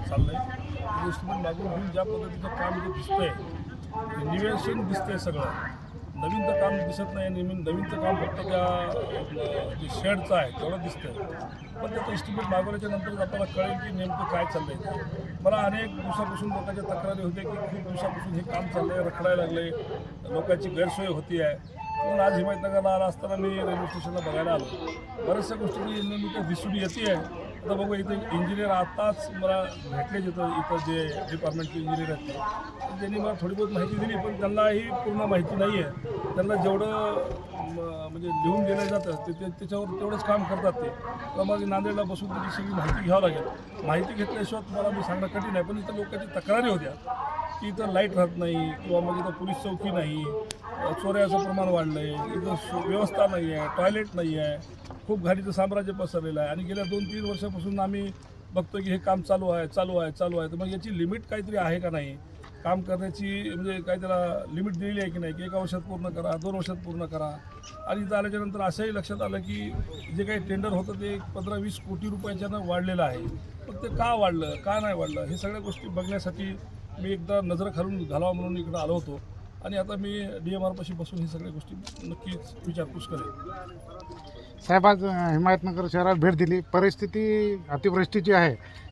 चाललं आहे. एस्टिमेट मागून घेऊन ज्या पद्धतीचं काम इथे दिसतंय, निवेशन दिसतंय सगळं, नवीन तर काम दिसत नाही. नवीनचं काम फक्त त्या जे शेडचं आहे तेवढं दिसतंय. पण त्याचं एस्टिमेट मागवल्याच्या नंतरच आपल्याला कळेल की नेमकं काय चाललंय ते. मला अनेक दिवसापासून लोकांच्या तक्रारी होत्या की खूप दिवसापासून हे काम चाललंय, रखडायला लागले, लोकांची गैरसोय होती आहे. म्हणून आज हिमायतनगरला आला असताना मी रेल्वे स्टेशनला बघायला आलो. बऱ्याचशा गोष्टी नेमक्या दिसून येते आहे. आता बघू, इथे इंजिनियर आताच मला भेटले, इथं जे डिपार्टमेंटचे इंजिनियर आहेत तर त्यांनी मला थोडी बहुत माहिती दिली, पण त्यांनाही पूर्ण माहिती नाही आहे. त्यांना जेवढं म्हणजे लिहून दिलं जातं त्याच्यावर तेवढंच काम करतात ते. तर मग नांदेडला बसून त्याची सगळी माहिती घ्यावं लागेल. माहिती घेतल्याशिवाय तुम्हाला मी सांगणं कठीण आहे. पण इथं लोकांची तक्रारी होत्या की इथं लाईट राहत नाही, किंवा मग इथं पोलीस चौकी नाही, चोऱ्याचं प्रमाण वाढलं आहे, इथं व्यवस्था नाही आहे, टॉयलेट नाही आहे, खूप घाणीचं साम्राज्य पसरलेलं आहे. आणि गेल्या 2-3 वर्षापासून आम्ही बघतो की हे काम चालू आहे. तर मग याची लिमिट काहीतरी आहे का नाही, काम करण्याची म्हणजे काय त्याला लिमिट दिलेली आहे की नाही, की 1 वर्षात पूर्ण करा, 2 वर्षात पूर्ण करा. आणि इथं आल्याच्यानंतर असंही लक्षात आलं की जे काही टेंडर होतं ते 15-20 कोटी रुपयाच्यानं वाढलेलं आहे. पण ते का वाढलं, का नाही वाढलं, हे सगळ्या गोष्टी बघण्यासाठी मी एकदा नजर घालावा म्हणून इकडं आलो होतो. आणि आता मी DMRपाशी बसून हे सगळ्या गोष्टी नक्कीच विचारपूस करेन. साहेब, आज हिमायतनगर शहरात भेट दिली, परिस्थिती अतिवृष्टीची आहे.